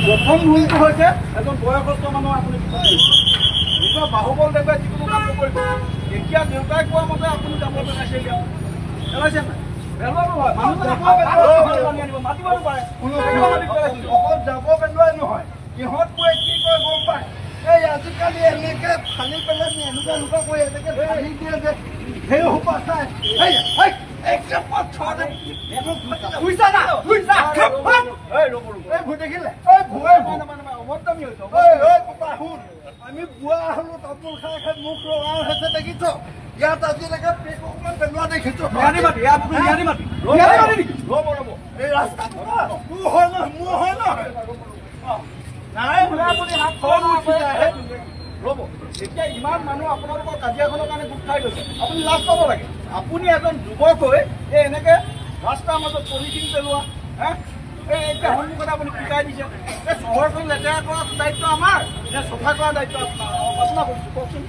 প্ৰথম ভুলটো হৈছে এজন বয়সস্থ মানুহ আপুনি নিজৰ বাহুবল দেখুৱাই যিকোনো কাম নকৰিব। এতিয়া দেউতাই কোৱা মতে আপুনি যাব পেলাইছে এতিয়া পেলাইছে নাই পেলোৱাটো হয় মানুহ মাতিব পাৰে অকল যাব পেলোৱাই নহয় সিহঁত কৈ কি কয় গম পায়। এই আজিকালি এনেকে ফালি পেলাই এনেকুৱা এনেকুৱা কৰি এনেকে ফালি দিয়ে যে সেই সোপা চাই আমি বুঢ়া হলো তামোল খাই খাই মুখ ৰঙা হৈছে দেখিছ। ইয়াত আজিলৈকে পেক অকমান পেলোৱা দেখিছো। এই ৰাস্তা তোৰ হয় নহয় মোৰ হয় নহয় ৰ'ব। এতিয়া ইমান মানুহ আপোনালোকৰ কাজিয়াখনৰ কাৰণে গোট খাই গৈছে। আপুনি লাজ পাব লাগে। আপুনি এজন যুৱক হৈ এই এনেকে ৰাস্তাৰ মাজত পলিথিন পেলোৱা এই এতিয়া সন্মুখতে আপুনি শিকাই দিছে। এই চহৰখন লেতেৰা কৰা দায়িত্ব আমাৰ নে চফা কৰা দায়িত্ব আপোনাৰ কৈছোঁ কওকচোন।